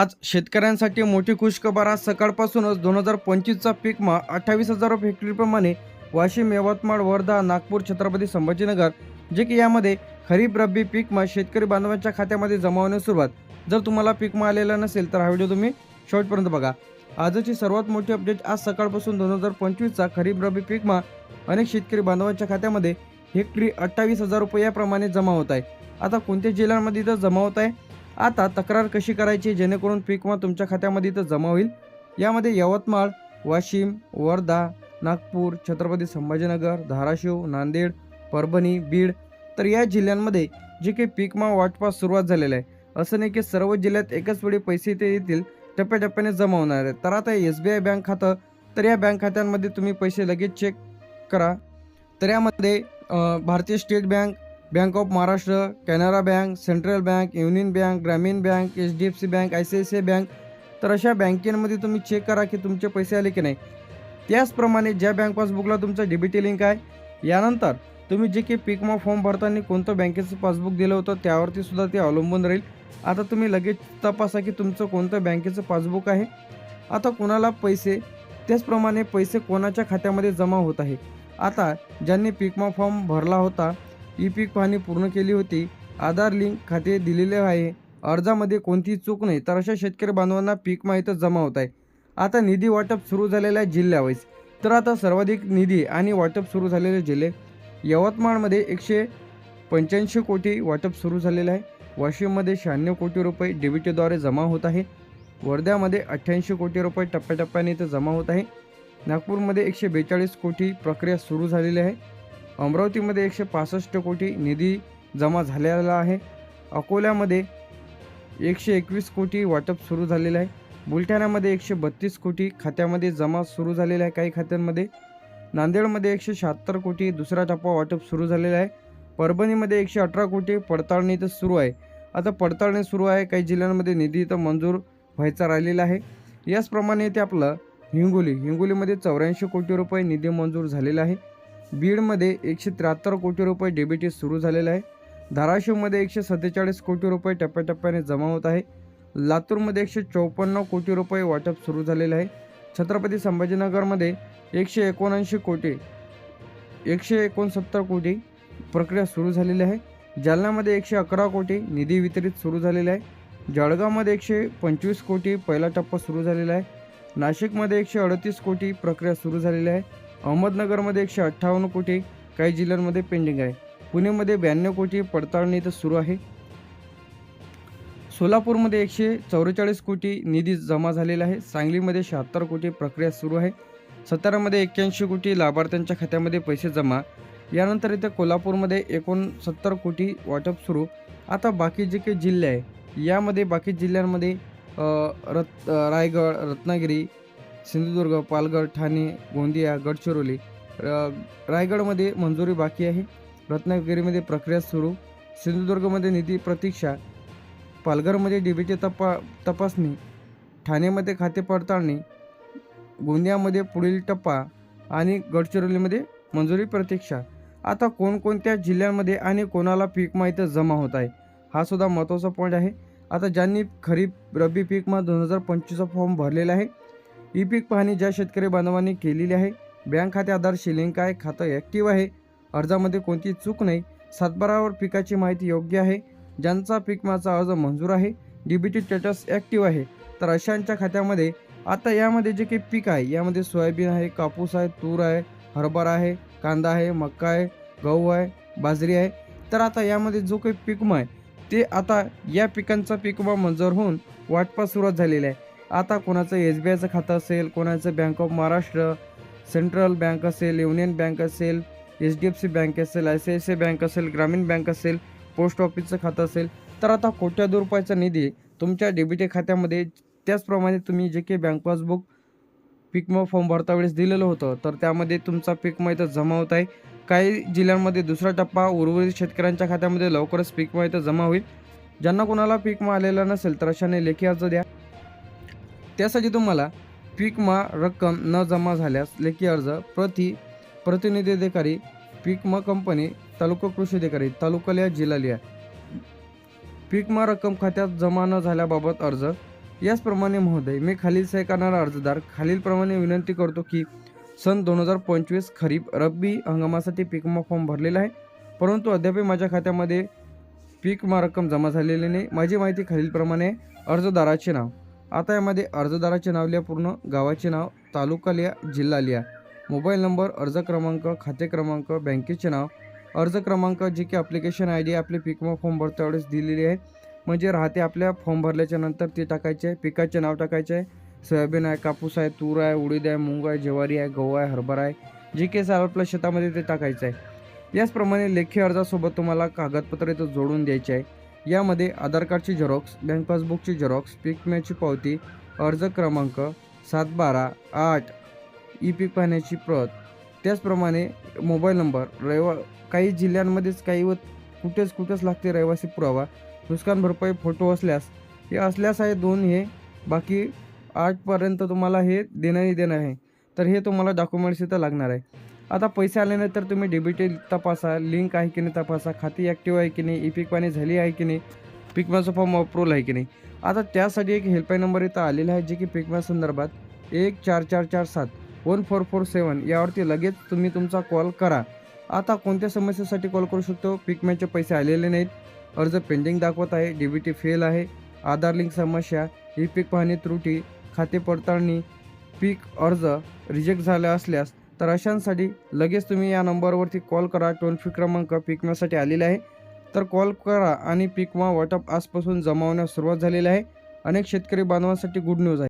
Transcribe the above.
आज शेतकऱ्यांसाठी मोठी खुशखबर. आज सकाळपासूनच 2025चा पीक विमा 28,000 रुपये हेक्टरीप्रमाणे वाशिम, यवतमाळ, वर्धा, नागपूर, छत्रपती संभाजीनगर जे की यामध्ये खरीप रब्बी पीक विमा शेतकरी बांधवांच्या खात्यामध्ये जमा होण्यास सुरुवात. जर तुम्हाला पीक विमा आलेला नसेल तर हा व्हिडिओ तुम्ही शेवटपर्यंत बघा. आजची सर्वात मोठी अपडेट. आज सकाळपासून 2025चा खरीप रब्बी पीक विमा अनेक शेतकरी बांधवांच्या खात्यामध्ये हेक्टरी 28,000 रुपये याप्रमाणे जमा होत आहे. आता कोणत्या जिल्ह्यांमध्ये इथं जमा होत आहे, आता तक्रार कशी करायची जेणेकरून पीक विमा तुमच्या खात्यामध्ये इथं जमा होईल. यामध्ये यवतमाळ, वाशिम, वर्धा, नागपूर, छत्रपती संभाजीनगर, धाराशिव, नांदेड, परभणी, बीड तर या जिल्ह्यांमध्ये जे काही पीक विमा वाटपास सुरुवात झालेलं आहे. असं नाही की सर्व जिल्ह्यात एकाच वेळी पैसे इथे येतील, टप्प्याटप्प्याने जमा होणार आहेत. तर आता SBI बँक खातं, तर या बँक खात्यांमध्ये तुम्ही पैसे लगेच चेक करा. तर यामध्ये भारतीय state bank, bank of Maharashtra, Canara bank, central bank, union bank, ग्रामीण bank, HDFC bank, ICICI bank तर अशा बँकेमध्ये तुम्ही चेक करा की तुमचे पैसे आले की नाही. त्याचप्रमाणे ज्या बँक पासबुकला तुमचं DBT लिंक आहे, यानंतर तुम्ही जे काही पीक विमा फॉर्म भरताना कोणतं बँकेचं पासबुक दिलं होतं त्यावरती सुद्धा ते अवलंबून राहील. आता तुम्ही लगेच तपासा की तुमचं कोणतं बँकेचं पासबुक आहे. आता कोणाला पैसे, त्याचप्रमाणे पैसे कोणाच्या खात्यामध्ये जमा होत आहे. आता ज्यांनी पीक विमा फॉर्म भरला होता, पीक पाहणी पूर्ण केली होती, आधार लिंक खाते दिलेले आहे, अर्जामध्ये कोणतीही चूक नाही, तर अशा शेतकरी बांधवांना पीक विमा इथं जमा होत आहे. आता निधी वाटप सुरू झालेलं आहे जिल्ह्यावाईज. तर आता सर्वाधिक निधी आणि वाटप सुरू झालेले जिल्हे. यवतमाळमध्ये 185 कोटी वाटप सुरू झालेलं आहे. वाशिममध्ये 96 कोटी रुपये DBTद्वारे जमा होत आहे. वर्ध्यामध्ये 88 कोटी रुपये टप्प्याटप्प्याने इथं जमा होत आहे. नागपूरमध्ये 142 कोटी प्रक्रिया सुरू झालेली आहे. अमरावतीमध्ये 165 कोटी निधी जमा झालेला आहे. अकोल्यामध्ये 121 कोटी वाटप सुरू झालेलं आहे. बुलढाण्यामध्ये 132 कोटी खात्यामध्ये जमा सुरू झालेला आहे काही खात्यांमध्ये. नांदेडमध्ये 176 कोटी दुसरा टप्पा वाटप सुरू झालेला आहे. परभणीमध्ये 118 कोटी पडताळणी इथं सुरू आहे. आता पडताळणी सुरू आहे, काही जिल्ह्यांमध्ये निधी इथं मंजूर व्हायचा राहिलेला आहे. याचप्रमाणे ते आपलं हिंगोलीमध्ये 84 कोटी रुपये निधी मंजूर झालेला आहे. बीडमध्ये 173 कोटी रुपये DBT सुरू झालेला आहे. धाराशिवमध्ये 147 कोटी रुपये टप्प्याटप्प्याने जमा होत आहे. लातूरमध्ये 154 कोटी रुपये वाटप सुरू झालेलं आहे. छत्रपती संभाजीनगरमध्ये 169 कोटी 169 कोटी प्रक्रिया सुरू झालेली आहे. जालन्यामध्ये 111 कोटी निधी वितरित सुरू झालेला आहे. जळगावमध्ये 125 कोटी पहिला टप्पा सुरू झालेला आहे. नाशिकमध्ये 138 कोटी प्रक्रिया सुरू झालेली आहे. अहमदनगरमध्ये 158 कोटी काही जिल्ह्यांमध्ये पेंडिंग आहे. पुणेमध्ये 92 कोटी पडताळणी इथं सुरू आहे. सोलापूरमध्ये 144 कोटी निधी जमा झालेला आहे. सांगलीमध्ये 76 कोटी प्रक्रिया सुरू आहे. सातारामध्ये 81 कोटी लाभार्थ्यांच्या खात्यामध्ये पैसे जमा. यानंतर इथे कोल्हापूरमध्ये 69 कोटी वाटप सुरू. आता बाकी जे काही जिल्हे आहे, यामध्ये बाकी जिल्ह्यांमध्ये रायगड, रत्नागिरी, सिंधुदुर्ग, पालघर, ठाणे, गोंदिया, गडचिरोली, रायगडमध्ये मंजुरी बाकी आहे. रत्नागिरीमध्ये प्रक्रिया सुरू. सिंधुदुर्गमध्ये निधी प्रतीक्षा. पालघरमध्ये DBT तपासणी. ठाणेमध्ये खाते पडताळणी. गोंदियामध्ये पुढील टप्पा आणि गडचिरोलीमध्ये मंजुरी प्रतीक्षा. आता कोणकोणत्या जिल्ह्यांमध्ये आणि कोणाला पीक विमा इथं जमा होत आहे, हा सुद्धा महत्त्वाचा पॉईंट आहे. आता ज्यांनी खरीप रब्बी पीक विमा 2025चा फॉर्म भरलेला आहे, पीक पाहणी ज्या शेतकरी बांधवांनी केलेली आहे, बँक खाते आधारशी लिंक आहे, खातं ॲक्टिव्ह आहे, अर्जामध्ये कोणतीही चूक नाही, सातबारावर पिकाची माहिती योग्य आहे, ज्यांचा पीक विम्याचा अर्ज मंजूर आहे, DBT स्टेटस ॲक्टिव्ह आहे, तर अशांच्या खात्यामध्ये आता यामध्ये जे काही पीक आहे, यामध्ये सोयाबीन आहे, कापूस आहे, तूर आहे, हरभरा आहे, कांदा आहे, मका आहे, गहू आहे, बाजरी आहे. तर आता यामध्ये जो काही पीक विमा आहे ते आता या पिकांचा पीक विमा मंजूर होऊन वाटपास सुरुवात झालेली आहे. आता कोणाचं SBIचं खातं असेल, कोणाचं bank of Maharashtra, central bank असेल, युनियन बँक असेल, HDFC बँक असेल, ICICI बँक असेल, ग्रामीण बँक असेल, पोस्ट ऑफिसचं खातं असेल, तर आता कोट्यावधी रुपयाचा निधी तुमच्या DBT खात्यामध्ये. त्याचप्रमाणे तुम्ही जे काही बँक पासबुक पीक विमा फॉर्म भरता वेळेस दिलेलं होतं, तर त्यामध्ये तुमचा पीक विमा इथं जमा होत आहे. काही जिल्ह्यांमध्ये दुसरा टप्पा, उर्वरित शेतकऱ्यांच्या खात्यामध्ये लवकरच पीक विमा इथं जमा होईल. ज्यांना कोणाला पीक विमा आलेला नसेल तर अशाने लेखी अर्ज द्या. त्यासाठी तुम्हाला पीक विमा रक्कम न जमा झाल्यास लेखी अर्ज प्रतिनिधी अधिकारी, पीक विमा कंपनी, तालुका कृषी अधिकारी, तालुका लिहा, जिल्हा लिहा. पीक विमा रक्कम खात्यात जमा न झाल्याबाबत अर्ज. याचप्रमाणे महोदय, मी खालील सही करणारा अर्जदार खालीलप्रमाणे विनंती करतो की सन 2025 खरीप रब्बी हंगामासाठी पीक विमा फॉर्म भरलेला आहे, परंतु अद्याप माझ्या खात्यामध्ये पीक विमा रक्कम जमा झालेली नाही. माझी माहिती खालीलप्रमाणे अर्जदाराचे नाव. आता यामध्ये अर्जदाराचे नाव लिहा, पूर्ण गावाचे नाव, तालुका लिहा, जिल्हा लिहा, मोबाईल नंबर, अर्ज क्रमांक, खाते क्रमांक, बँकेचे नाव, अर्ज क्रमांक जे की ॲप्लिकेशन ID आपले पीक विमा फॉर्म भरता वेळेस दिलेली आहे, म्हणजे राहते आपल्या फॉर्म भरल्याच्या नंतर ते टाकायचे आहे. पिकाचे नाव टाकायचे आहे, सोयाबीन आहे, कापूस आहे, तूर आहे, उडीद आहे, मूग आहे, ज्वारी आहे, गहू आहे, हरभरा आहे, जे काही असेल आपल्या शेतामध्ये ते टाकायचं आहे. याचप्रमाणे लेखी अर्जासोबत तुम्हाला कागदपत्र इथं जोडून द्यायचे आहे. यामध्ये आधार कार्डची झेरॉक्स, बँक पासबुकची झेरॉक्स, पीक विम्याची पावती, अर्ज क्रमांक, 7/12/8 ई पीक पाहण्याची प्रत, त्याचप्रमाणे मोबाईल नंबर, काही जिल्ह्यांमध्येच काही व कुठेच लागते रहिवासी पुरावा, नुकसान भरपाई फोटो असल्यास, हे असल्यास आहे 2, हे बाकी 8पर्यंत तुम्हाला हे देणं आहे. तर हे तुम्हाला डॉक्युमेंट्स इथं लागणार आहे. आता पैसे आल्यानंतर तुम्ही डेबिट तपासा, लिंक आहे की नाही तपासा, खाती ॲक्टिव्ह आहे की नाही, ई पीक पाहणी झाली आहे की नाही, पीक विम्याचा फॉर्म अप्रूव्हल आहे की नाही. आता त्यासाठी एक हेल्पलाईन नंबर इथं आलेला आहे, जे की पीक विम्या संदर्भात 14447 यावरती लगेच तुम्ही तुमचा कॉल करा. आता कोणत्या समस्येसाठी कॉल करू शकतो? पीक विम्याचे पैसे आलेले नाहीत, अर्ज पेंडिंग दाखवत आहे, DBT फेल आहे, आधार लिंक समस्या, ई पीक पाहणी त्रुटी, खाते पडताळणी, पीक अर्ज रिजेक्ट झाला असल्यास, तर अशांसाठी लगेच तुम्ही या नंबरवरती कॉल करा. टोल फ्री क्रमांक पीक विम्यासाठी आलेला आहे, तर कॉल करा आणि पीक विमा वाटप आजपासून जमा होण्यास सुरुवात झालेली आहे. अनेक शेतकरी बांधवांसाठी गुड न्यूज आहे.